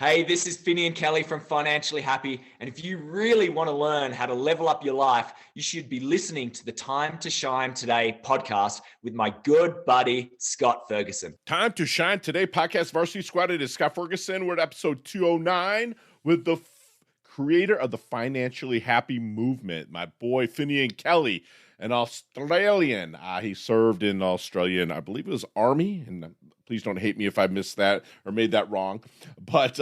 Hey, this is Finnian Kelly from Financially Happy. And if you really want to learn how to level up your life, you should be listening to the Time to Shine Today podcast with my good buddy, Scott Ferguson. Time to Shine Today podcast Varsity Squad. It is Scott Ferguson. We're at episode 209 with the creator of the Financially Happy movement, my boy, Finnian Kelly, an Australian. He served in Australia, and I believe it was Army, and please don't hate me if I missed that or made that wrong. But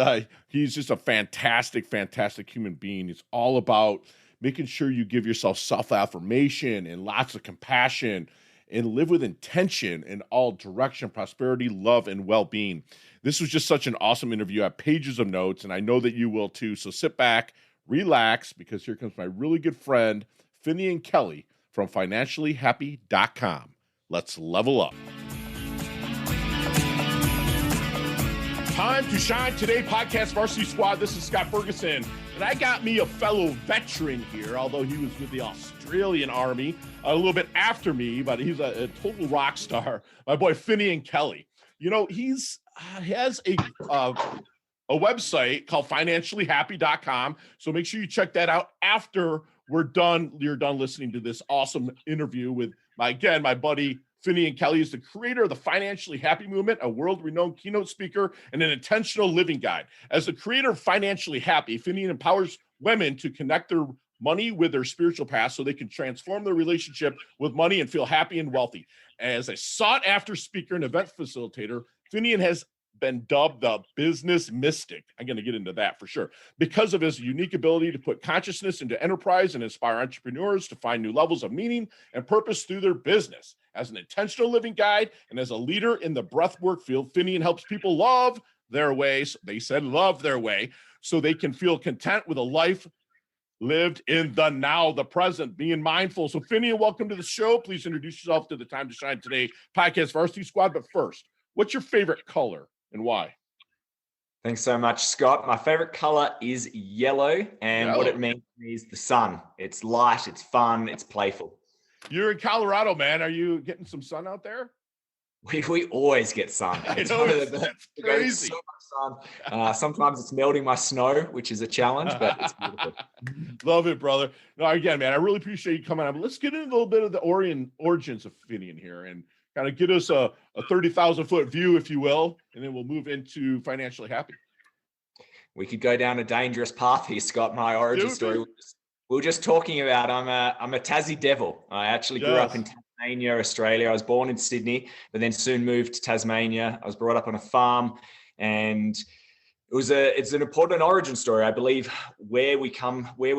he's just a fantastic, fantastic human being. It's all about making sure you give yourself self-affirmation and lots of compassion and live with intention in all direction, prosperity, love, and well-being. This was just such an awesome interview. I have pages of notes, and I know that you will too. So sit back, relax, because here comes my really good friend, Finnian Kelly from financiallyhappy.com. Let's level up. Time to Shine Today podcast Varsity Squad. This is Scott Ferguson, and I got me a fellow veteran here, although he was with the Australian Army a little bit after me, but he's a total rock star. My boy Finnian Kelly. You know, he has a website called financiallyhappy.com. So make sure you check that out after you're done listening to this awesome interview with my buddy Finnian Kelly. Is the creator of the Financially Happy movement, a world-renowned keynote speaker, and an intentional living guide. As the creator of Financially Happy, Finnian empowers women to connect their money with their spiritual path so they can transform their relationship with money and feel happy and wealthy. As a sought-after speaker and event facilitator, Finnian has been dubbed the business mystic. I'm going to get into that for sure, because of his unique ability to put consciousness into enterprise and inspire entrepreneurs to find new levels of meaning and purpose through their business. As an intentional living guide and as a leader in the breathwork field, Finnian helps people love their ways. They said love their way, so they can feel content with a life lived in the now, the present, being mindful. So Finnian, welcome to the show. Please introduce yourself to the Time to Shine Today podcast Varsity Squad. But first, what's your favorite color and why? Thanks so much, Scott. My favorite color is yellow, and what it means is the sun. It's light, it's fun, it's playful. You're in Colorado, man. Are you getting some sun out there? We always get sun. It's crazy. So much sun. Sometimes it's melting my snow, which is a challenge, but it's beautiful. Love it, brother. No, again, man, I really appreciate you coming on. But let's get into a little bit of the origins of Finnian here and kind of get us a 30,000-foot view, if you will, and then we'll move into Financially Happy. We could go down a dangerous path here, Scott. My origin story. We were just talking about I'm a Tassie devil. I actually grew up in Tasmania, Australia. I was born in Sydney, but then soon moved to Tasmania. I was brought up on a farm, and it's an important origin story. I believe where we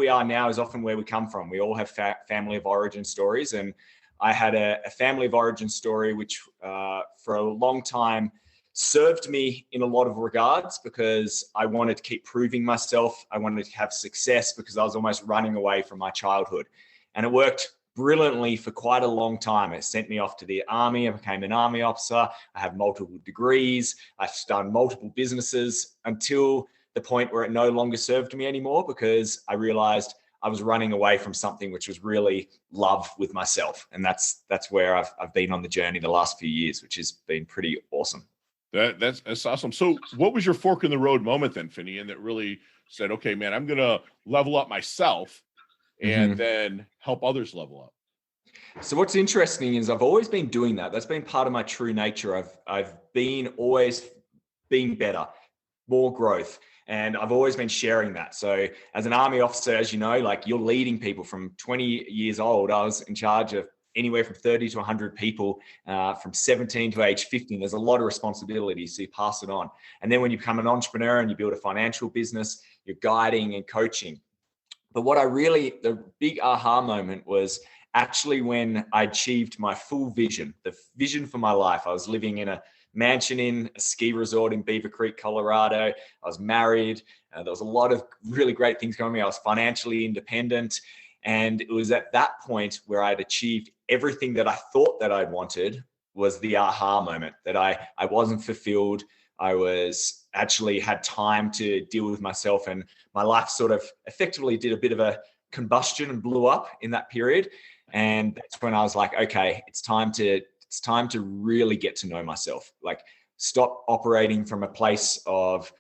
are now is often where we come from. We all have family of origin stories, and I had a family of origin story which for a long time served me in a lot of regards, because I wanted to keep proving myself. I wanted to have success because I was almost running away from my childhood. And it worked brilliantly for quite a long time. It sent me off to the army. I became an army officer. I have multiple degrees. I've done multiple businesses until the point where it no longer served me anymore, because I realized I was running away from something which was really love with myself. And that's where I've been on the journey the last few years, which has been pretty awesome. That's awesome. So what was your fork in the road moment then, Finnian, that really said, okay, man, I'm going to level up myself and then help others level up? So what's interesting is I've always been doing that. That's been part of my true nature. I've been always being better, more growth. And I've always been sharing that. So as an army officer, as you know, like you're leading people from 20 years old. I was in charge of anywhere from 30 to 100 people from 17 to age 15. There's a lot of responsibility, so you pass it on. And then when you become an entrepreneur and you build a financial business, you're guiding and coaching. But the big aha moment was actually when I achieved my full vision, the vision for my life. I was living in a mansion in a ski resort in Beaver Creek, Colorado. I was married. There was a lot of really great things going on. I was financially independent. And it was at that point where I'd achieved everything that I thought that I'd wanted, was the aha moment, that I wasn't fulfilled. I was actually had time to deal with myself, and my life sort of effectively did a bit of a combustion and blew up in that period. And that's when I was like, okay, it's time to really get to know myself. Like, stop operating from a place of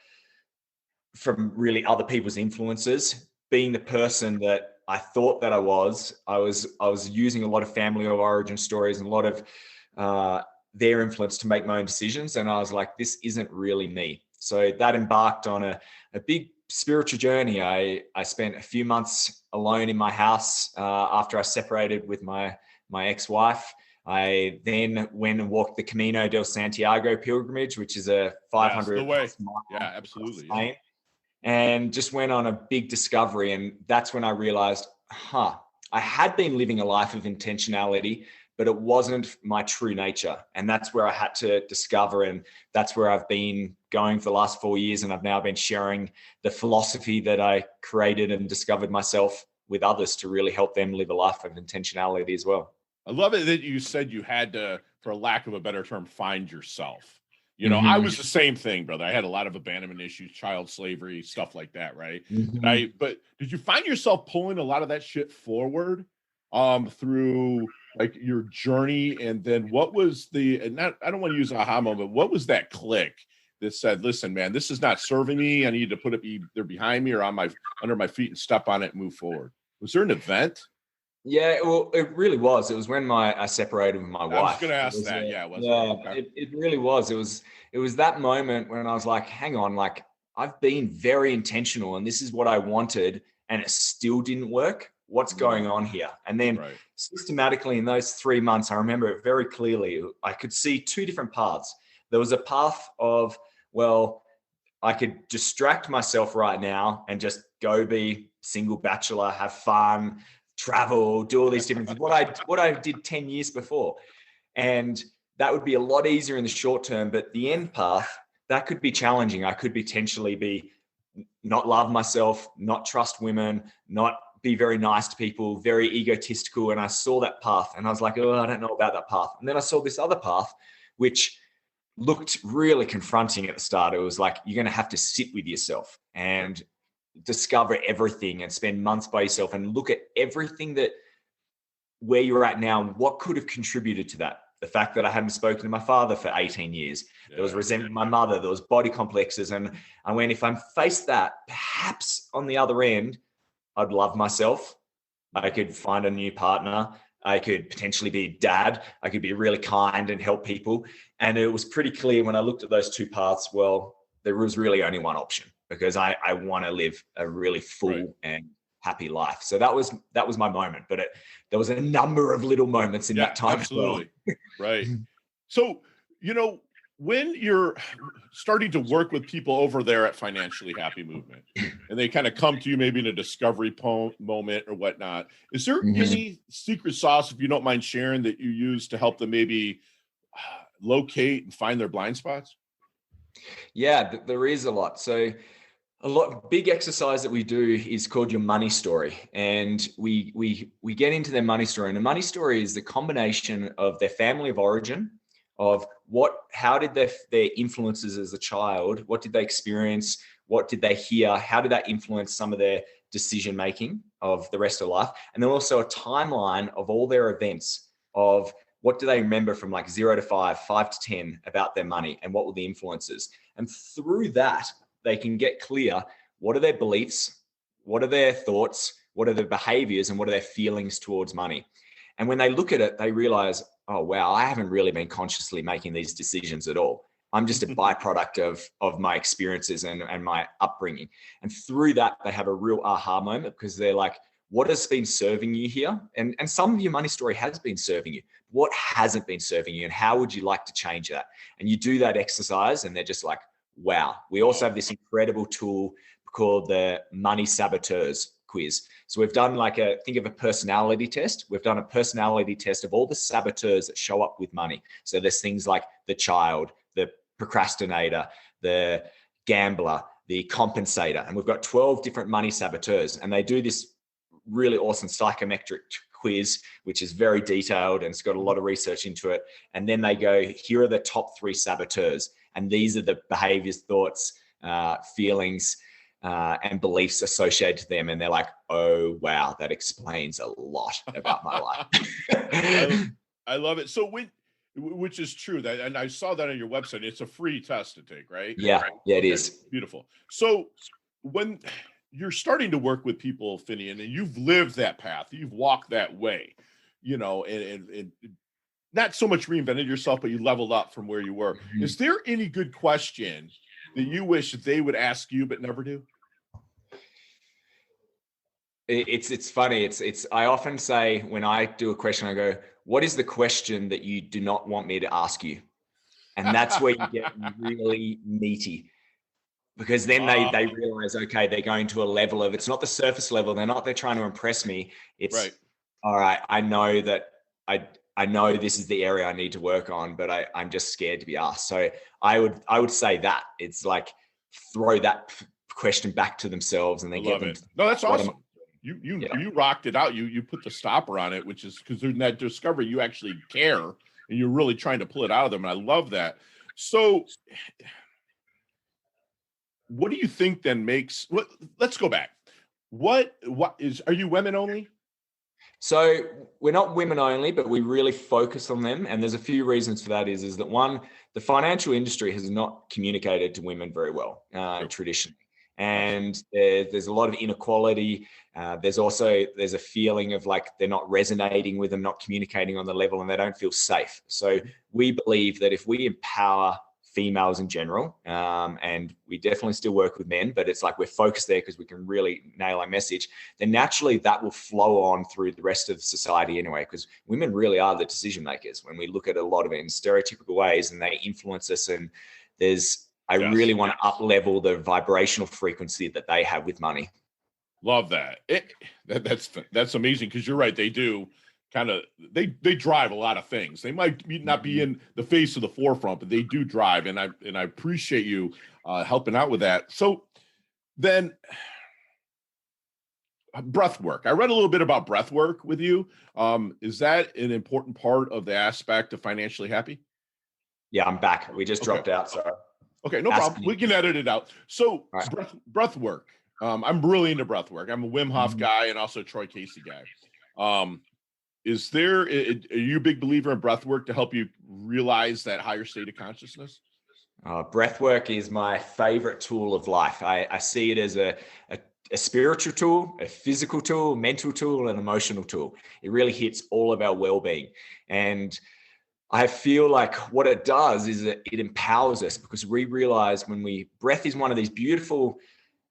from really other people's influences, being the person that I thought that I was using a lot of family of origin stories and a lot of their influence to make my own decisions. And I was like, this isn't really me. So that embarked on a big spiritual journey. I spent a few months alone in my house after I separated with my ex-wife. I then went and walked the Camino del Santiago pilgrimage, which is a 500 mile. Yeah, absolutely. Yeah. And just went on a big discovery. And that's when I realized, I had been living a life of intentionality, but it wasn't my true nature. And that's where I had to discover. And that's where I've been going for the last 4 years. And I've now been sharing the philosophy that I created and discovered myself with others to really help them live a life of intentionality as well. I love it that you said you had to, for lack of a better term, find yourself. You know, I was the same thing, brother. I had a lot of abandonment issues, child slavery, stuff like that, right? But did you find yourself pulling a lot of that shit forward through like your journey? And then what was I don't want to use an aha moment, what was that click that said, listen, man, this is not serving me. I need to put it either behind me or under my feet and step on it and move forward. Was there an event? Yeah, well, it really was. It was when I separated with my wife. I was going to ask that. It really was. It was that moment when I was like, hang on, like I've been very intentional and this is what I wanted and it still didn't work. What's going on here? And then systematically in those 3 months, I remember it very clearly. I could see two different paths. There was a path of, well, I could distract myself right now and just go be single bachelor, have fun, travel, do all these different things, what I did 10 years before. And that would be a lot easier in the short term, but the end path, that could be challenging. I could potentially be not love myself, not trust women, not be very nice to people, very egotistical. And I saw that path and I was like, oh, I don't know about that path. And then I saw this other path, which looked really confronting at the start. It was like, you're going to have to sit with yourself and discover everything and spend months by yourself and look at everything that where you're at now, what could have contributed to that. The fact that I hadn't spoken to my father for 18 years, there was resentment of my mother, there was body complexes. And I went, if I'm faced that, perhaps on the other end, I'd love myself. I could find a new partner. I could potentially be a dad. I could be really kind and help people. And it was pretty clear when I looked at those two paths, well, there was really only one option because I want to live a really full and happy life. So that was my moment, but there was a number of little moments in that time. Absolutely. Right. So, you know, when you're starting to work with people over there at Financially Happy Movement and they kind of come to you maybe in a discovery moment or whatnot, is there any secret sauce, if you don't mind sharing, that you use to help them maybe locate and find their blind spots? Yeah, there is a lot. So big exercise that we do is called your money story. And we get into their money story. And a money story is the combination of their family of origin, of how did their influences as a child, what did they experience, what did they hear, how did that influence some of their decision making of the rest of life, and then also a timeline of all their events of what do they remember from like 0 to 5, 5 to 10 about their money, and what were the influences. And through that, they can get clear, what are their beliefs, what are their thoughts, what are their behaviors, and what are their feelings towards money. And when they look at it, they realize, oh, wow, I haven't really been consciously making these decisions at all. I'm just a byproduct of my experiences and my upbringing. And through that, they have a real aha moment because they're like, what has been serving you here? And some of your money story has been serving you. What hasn't been serving you? And how would you like to change that? And you do that exercise and they're just like, wow. We also have this incredible tool called the Money Saboteurs quiz. So we've done think of a personality test. We've done a personality test of all the saboteurs that show up with money. So there's things like the child, the procrastinator, the gambler, the compensator. And we've got 12 different money saboteurs. And they do this really awesome psychometric quiz, which is very detailed and it's got a lot of research into it. And then they go, here are the top 3 saboteurs. And these are the behaviors, thoughts, feelings, and beliefs associated to them. And they're like, oh, wow, that explains a lot about my life. I love it. So which is true, that, and I saw that on your website. It's a free test to take, right? Yeah, it is. Beautiful. So when you're starting to work with people, Finian, and you've lived that path, you've walked that way, and not so much reinvented yourself, but you leveled up from where you were. Mhm. Is there any good question that you wish they would ask you but never do? It's funny. I often say when I do a question, I go, "What is the question that you do not want me to ask you?" And that's where you get really meaty, because then they realize, okay, they're going to a level of, it's not the surface level. They're trying to impress me. It's right. All right. I know that I know this is the area I need to work on, but I'm just scared to be asked. So I would say that it's like, throw that question back to themselves, and they get them. It. No, that's awesome. You rocked it out. You put the stopper on it, which is because in that discovery you actually care and you're really trying to pull it out of them. And I love that. So what do you think then makes let's go back. Are you women only? So we're not women only, but we really focus on them. And there's a few reasons for that is that one, the financial industry has not communicated to women very well traditionally. And there's a lot of inequality. There's a feeling of like they're not resonating with them, not communicating on the level, and they don't feel safe. So we believe that if we empower females in general, and we definitely still work with men, but it's like we're focused there because we can really nail our message, then naturally that will flow on through the rest of society anyway, because women really are the decision makers when we look at a lot of it in stereotypical ways, and they influence us. And I really want to up level the vibrational frequency that they have with money. Love that. That's amazing, because you're right. They do they drive a lot of things. They might not be in the face of the forefront, but they do drive. And I appreciate you helping out with that. So then breath work. I read a little bit about breath work with you. Is that an important part of the aspect of financially happy? Yeah, I'm back. We just dropped out. So okay, no problem. We can edit it out. So breath work. I'm really into breath work. I'm a Wim Hof guy and also a Troy Casey guy. Are you a big believer in breath work to help you realize that higher state of consciousness? Breath work is my favorite tool of life. I see it as a spiritual tool, a physical tool, mental tool, and emotional tool. It really hits all of our well-being. And I feel like what it does is that it empowers us, because we realize breath is one of these beautiful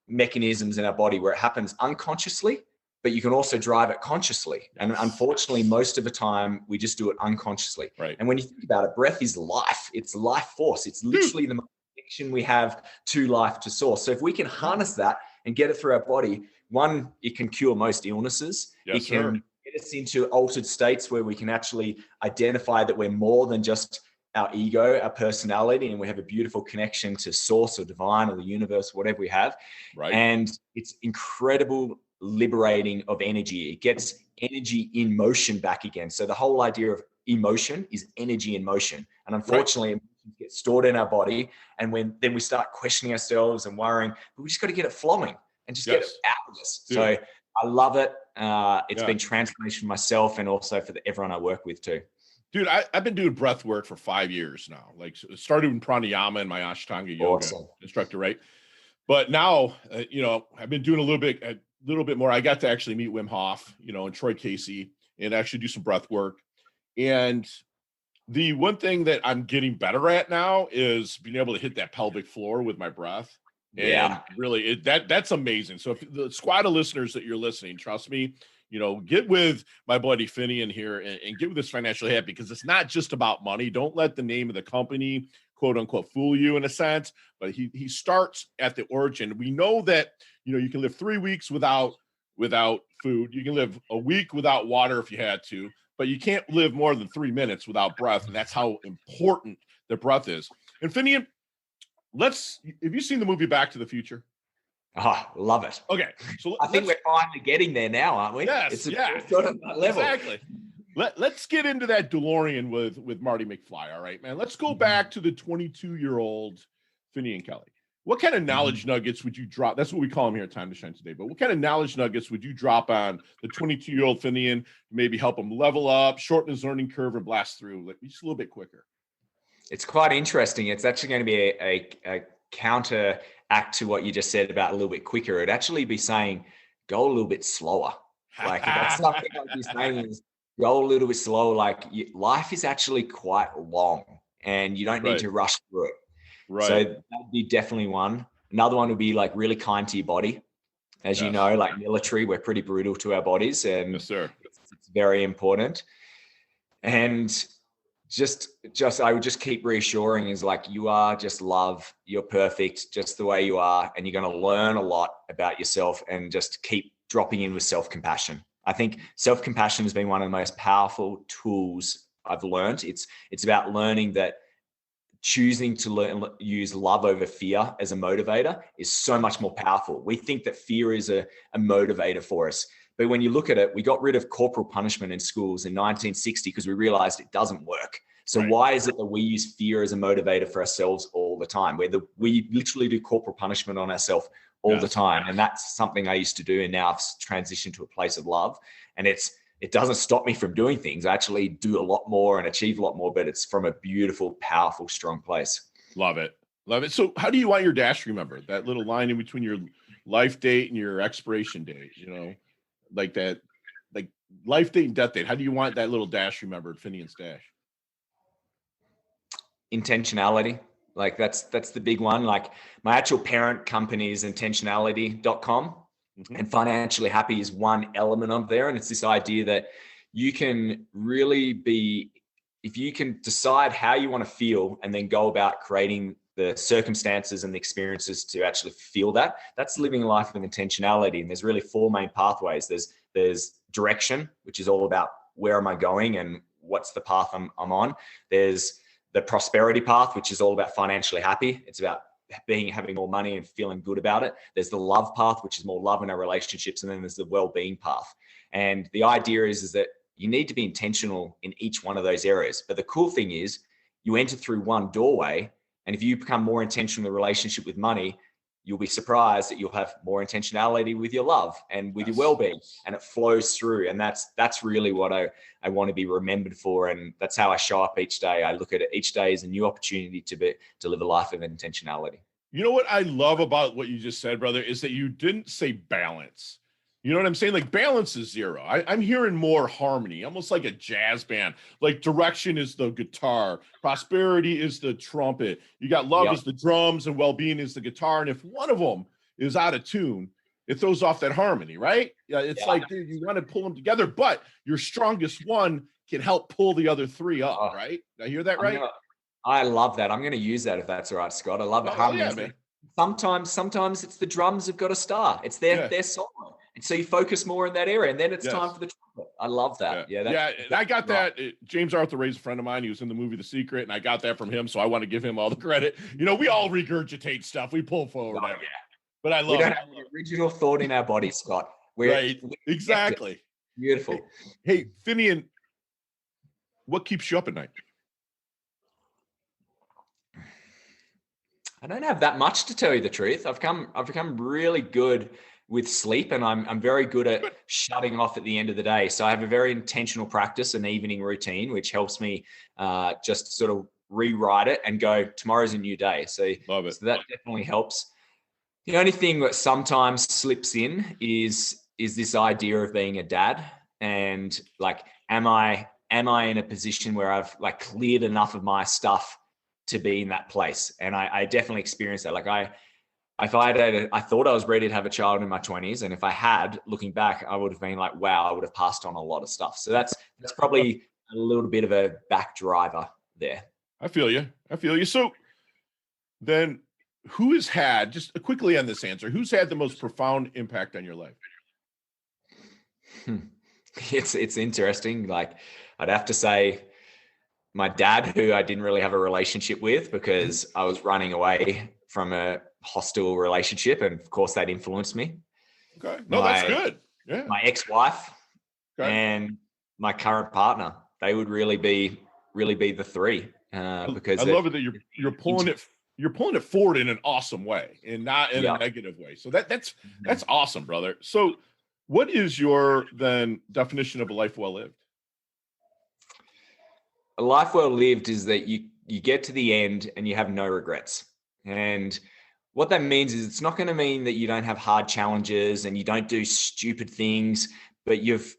mechanisms in our body where it happens unconsciously, but you can also drive it consciously. And unfortunately, most of the time we just do it unconsciously. Right. And when you think about it, breath is life. It's life force. It's literally the connection we have to life, to source. So if we can harness that and get it through our body, one, it can cure most illnesses. Yes, it can get us into altered states where we can actually identify that we're more than just our ego, our personality, and we have a beautiful connection to source or divine or the universe, whatever we have. Right. And it's incredible liberating of energy. It gets energy in motion back again. So the whole idea of emotion is energy in motion. And unfortunately, emotions get stored in our body. And then we start questioning ourselves and worrying, but we just got to get it flowing and just get it out of us. Dude. So I love it. It's been transformation for myself and also for everyone I work with too. Dude, I've been doing breath work for 5 years now. Like started in pranayama and my Ashtanga yoga instructor, right? But now, I've been doing a little bit more. I got to actually meet Wim Hof, and Troy Casey, and actually do some breath work. And the one thing that I'm getting better at now is being able to hit that pelvic floor with my breath. And really, that's amazing. So if the squad of listeners that you're listening, trust me, get with my buddy Finnian here and get with this financially happy, because it's not just about money. Don't let the name of the company, quote unquote, fool you in a sense, but he starts at the origin. We know that, you can live 3 weeks without food. You can live a week without water if you had to, but you can't live more than 3 minutes without breath. And that's how important the breath is. And Finnian, have you seen the movie Back to the Future? Love it. Okay. So I think we're finally getting there now, aren't we? Yes. Sort of that level. Exactly. Let's get into that DeLorean with Marty McFly. All right, man. Let's go back to the 22-year-old Finnian Kelly. What kind of knowledge nuggets would you drop? That's what we call him here at Time to Shine Today. But what kind of knowledge nuggets would you drop on the 22-year-old Finnian to maybe help him level up, shorten his learning curve, and blast through just a little bit quicker? It's quite interesting. It's actually going to be a counter act to what you just said about a little bit quicker, it'd actually be saying, go a little bit slower. Like that's something I'd be saying is go a little bit slower. Like life is actually quite long and you don't need to rush through it. So that'd be definitely one. Another one would be like really kind to your body. As you know, like military, we're pretty brutal to our bodies, and yes, sir. It's very important. And just I would just keep reassuring is like, you are just love, you're perfect just the way you are, and you're going to learn a lot about yourself, and just keep dropping in with self-compassion. I think self-compassion has been one of the most powerful tools I've learned. It's about learning that choosing to use love over fear as a motivator is so much more powerful. We think that fear is a motivator for us. But when you look at it, we got rid of corporal punishment in schools in 1960 because we realized it doesn't work. So why is it that we use fear as a motivator for ourselves all the time? We literally do corporal punishment on ourselves all the time. And that's something I used to do. And now I've transitioned to a place of love. And it doesn't stop me from doing things. I actually do a lot more and achieve a lot more, but it's from a beautiful, powerful, strong place. Love it. Love it. So how do you want your dash remembered? That little line in between your life date and your expiration date, like that, like life date and death date. How do you want that little dash remembered, Finnian's dash? Intentionality. Like that's the big one. Like my actual parent company is intentionality.com. And financially happy is one element of there. And it's this idea that you can really be, if you can decide how you want to feel and then go about creating the circumstances and the experiences to actually feel that, that's living a life of intentionality. And there's really four main pathways. There's direction, which is all about where am I going and what's the path I'm on. There's the prosperity path, which is all about financially happy. It's about having more money and feeling good about it. There's the love path, which is more love in our relationships. And then there's the well-being path. And the idea is that you need to be intentional in each one of those areas. But the cool thing is you enter through one doorway. And if you become more intentional in the relationship with money, you'll be surprised that you'll have more intentionality with your love and with your well-being, and it flows through. And that's really what I want to be remembered for. And that's how I show up each day. I look at it each day as a new opportunity to live a life of intentionality. You know what I love about what you just said, brother, is that you didn't say balance. You know what I'm saying? Like balance is zero. I'm hearing more harmony, almost like a jazz band. Like direction is the guitar, prosperity is the trumpet. You got love as the drums, and well-being is the guitar. And if one of them is out of tune, it throws off that harmony, right? Yeah, it's like, dude, you want to pull them together, but your strongest one can help pull the other three up, right? Did I hear that right? I love that. I'm going to use that if that's all right, Scott. I love it. Harmony. Yeah, sometimes it's the drums have got a star. It's their solo. And so you focus more in that area, and then it's time for the trumpet. I love that. Yeah. I got that. James Arthur Ray's a friend of mine. He was in the movie The Secret, and I got that from him. So I want to give him all the credit. We all regurgitate stuff. We pull forward. But I love it. We don't have the original thought in our body, Scott. Exactly. Beautiful. Hey, Finnian, what keeps you up at night? I don't have that much, to tell you the truth. I've become really good with sleep, and I'm very good at shutting off at the end of the day. So I have a very intentional practice, an evening routine, which helps me just sort of rewrite it and go, tomorrow's a new day. So that definitely helps. The only thing that sometimes slips in is this idea of being a dad, and like, am I in a position where I've like cleared enough of my stuff to be in that place? And I definitely experienced that. Like I thought I was ready to have a child in my 20s. And if I had, looking back, I would have been like, wow, I would have passed on a lot of stuff. So that's probably a little bit of a back driver there. I feel you. So then who has had, just quickly on this answer, who's had the most profound impact on your life? It's interesting. Like I'd have to say my dad, who I didn't really have a relationship with because I was running away from a hostile relationship, and of course that influenced me. Okay. No, that's good. Yeah. My ex-wife and my current partner, they would really be the three. Because I love it that you're pulling it forward in an awesome way and not in a negative way. So that's awesome, brother. So what is your then definition of a life well lived? A life well lived is that you get to the end and you have no regrets. And What that means is it's not going to mean that you don't have hard challenges and you don't do stupid things, but you've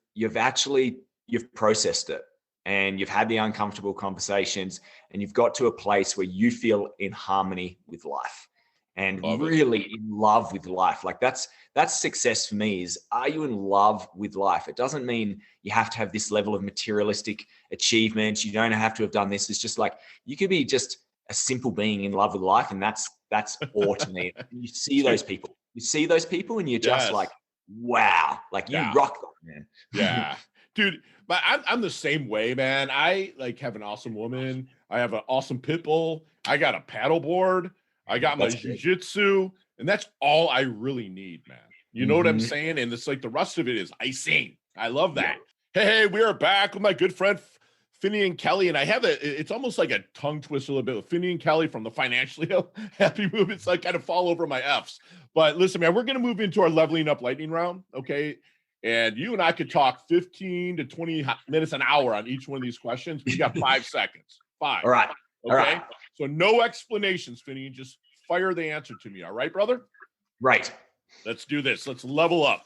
processed it and you've had the uncomfortable conversations and you've got to a place where you feel in harmony with life and really in love with life. Like that's success for me. Is, are you in love with life? It doesn't mean you have to have this level of materialistic achievements. You don't have to have done this. It's just like, you could be just a simple being in love with life. And that's all to me. You see those people, and you're just like, wow, like you rock that, man. Yeah, dude, but I'm the same way, man. I like have an awesome woman. I have an awesome pit bull. I got a paddleboard. I got my jiu-jitsu, and that's all I really need, man. You know what I'm saying? And it's like the rest of it is icing. I love that. Yeah. Hey, we are back with my good friend Finnian Kelly, and I have it's almost like a tongue twister a little bit with Finnian Kelly from the Financially Happy Movement, so I kind of fall over my F's. But listen, man, we're going to move into our leveling up lightning round, okay? And you and I could talk 15 to 20 minutes an hour on each one of these questions. We got 5 seconds. 5. All right. Okay. All right. So no explanations, Finnian. Just fire the answer to me. All right, brother? Right. Let's do this. Let's level up.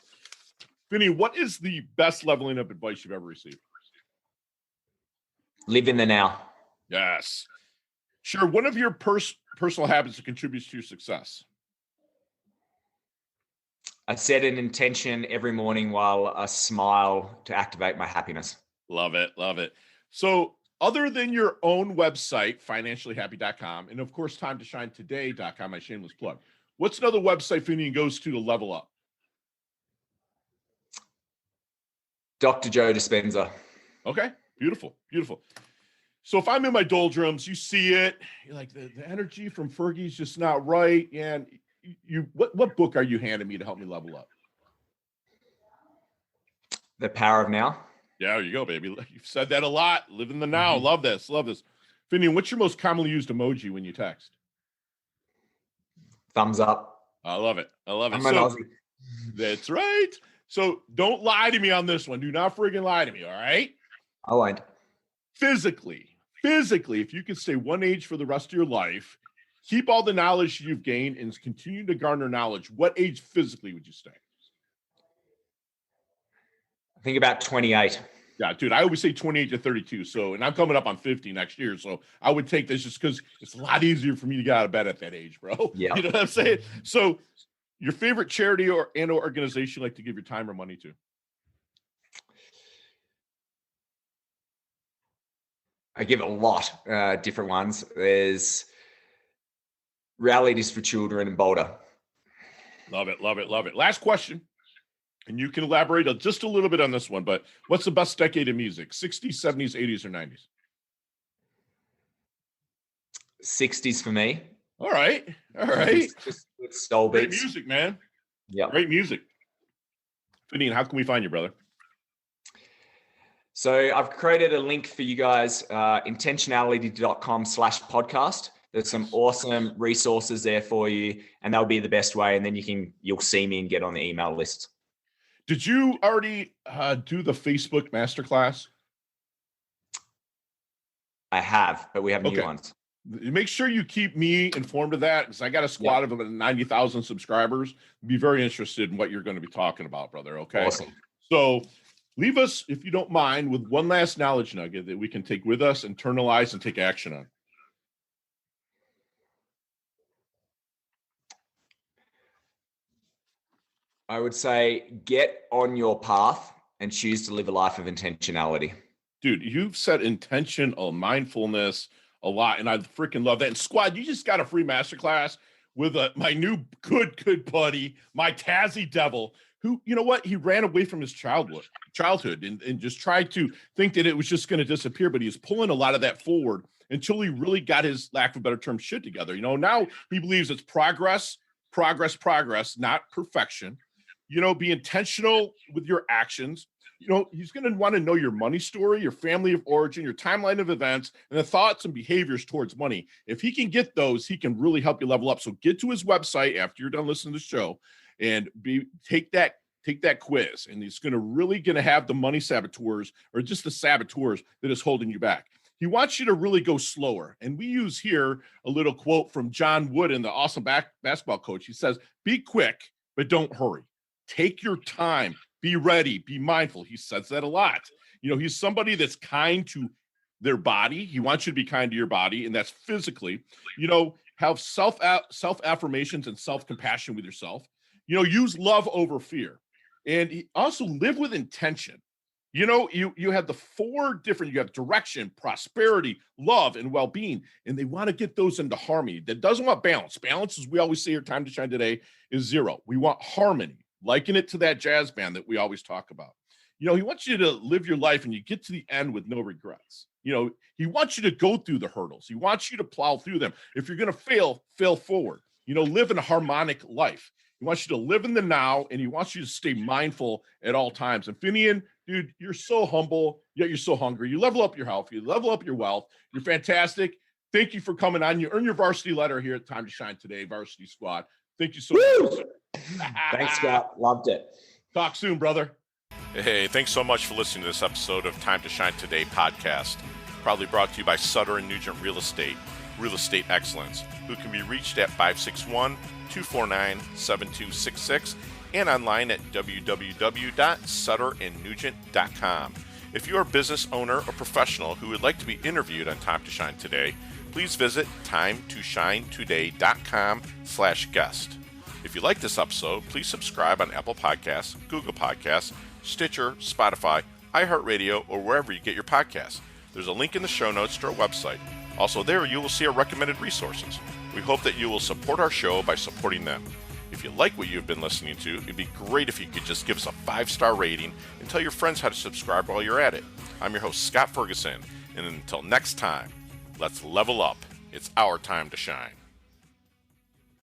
Finnian, what is the best leveling up advice you've ever received? Live in the now. Yes. Sure. One of your personal habits that contributes to your success. I set an intention every morning while I smile to activate my happiness. Love it. Love it. So other than your own website, financiallyhappy.com, and of course, timetoshinetoday.com, my shameless plug, what's another website Finnian goes to level up? Dr. Joe Dispenza. Okay. Beautiful. Beautiful. So if I'm in my doldrums, you see it, you're like, the energy from Fergie's just not right. And what book are you handing me to help me level up? The Power of Now. Yeah, there you go, baby. You've said that a lot. Live in the now. Love this. Love this. Finnian, what's your most commonly used emoji when you text? Thumbs up. I love it. I love it. I'm an Aussie. That's right. So don't lie to me on this one. Do not friggin' lie to me, all right? I won't. Physically, if you could stay one age for the rest of your life, keep all the knowledge you've gained and continue to garner knowledge, what age physically would you stay? I think about 28. Yeah, dude, I always say 28 to 32. So, and I'm coming up on 50 next year. So I would take this just because it's a lot easier for me to get out of bed at that age, bro. Yeah. You know what I'm saying? So your favorite charity or organization you like to give your time or money to? I give a lot, different ones. There's Rallies for Children in Boulder. Love it, love it, love it. Last question, and you can elaborate just a little bit on this one, but what's the best decade of music? 60s, 70s, 80s, or 90s? 60s for me. All right, all right. Just soul beats. Great music, man. Yeah. Great music. Finnian, how can we find you, brother? So I've created a link for you guys, intentionality.com/podcast. There's some awesome resources there for you, and that'll be the best way. And then you'll see me and get on the email list. Did you already do the Facebook masterclass? I have, but we have new ones. Make sure you keep me informed of that, because I got a squad of about 90,000 subscribers. Be very interested in what you're going to be talking about, brother. Okay. Awesome. So leave us, if you don't mind, with one last knowledge nugget that we can take with us, internalize, and take action on. I would say get on your path and choose to live a life of intentionality. Dude, you've said intentional mindfulness a lot, and I freaking love that. And squad, you just got a free masterclass with my new good buddy, my Tazzy Devil, who, you know what? He ran away from his childhood and just tried to think that it was just going to disappear, but he's pulling a lot of that forward until he really got his, lack of a better term, shit together. You know, now he believes it's progress, not perfection. You know, be intentional with your actions. You know, he's going to want to know your money story, your family of origin, your timeline of events, and the thoughts and behaviors towards money. If he can get those, he can really help you level up. So get to his website after you're done listening to the show and take that quiz. And he's going to have the money saboteurs, or just the saboteurs that is holding you back. he wants you to really go slower. And we use here a little quote from John Wooden, the awesome basketball coach. He says, be quick, but don't hurry. Take your time. Be ready. Be mindful. He says that a lot. He's somebody that's kind to their body. He wants you to be kind to your body, and that's physically. Have self-affirmations and self-compassion with yourself. Use love over fear. And also live with intention. You have the 4 different, you have direction, prosperity, love, and well-being, and they want to get those into harmony. That doesn't want balance. Balance, as we always say here, time to shine today, is 0. We want harmony. Liken it to that jazz band that we always talk about. He wants you to live your life and you get to the end with no regrets. He wants you to go through the hurdles. He wants you to plow through them. If you're going to fail forward. Live in a harmonic life. He wants you to live in the now, and he wants you to stay mindful at all times. And Finnian, dude, you're so humble, yet you're so hungry. You level up your health. You level up your wealth. You're fantastic. Thank you for coming on. You earn your varsity letter here at Time to Shine Today, Varsity Squad. Thank you so much. Thanks, Scott. Loved it. Talk soon, brother. Hey, thanks so much for listening to this episode of Time to Shine Today podcast. Proudly brought to you by Sutter & Nugent Real Estate Excellence, who can be reached at 561-249-7266 and online at www.sutterandnugent.com. If you are a business owner or professional who would like to be interviewed on Time to Shine Today, please visit timetoshinetoday.com/guest. If you like this episode, please subscribe on Apple Podcasts, Google Podcasts, Stitcher, Spotify, iHeartRadio, or wherever you get your podcasts. There's a link in the show notes to our website. Also there, you will see our recommended resources. We hope that you will support our show by supporting them. If you like what you've been listening to, it'd be great if you could just give us a 5-star rating and tell your friends how to subscribe while you're at it. I'm your host, Scott Ferguson, and until next time, let's level up. It's our time to shine.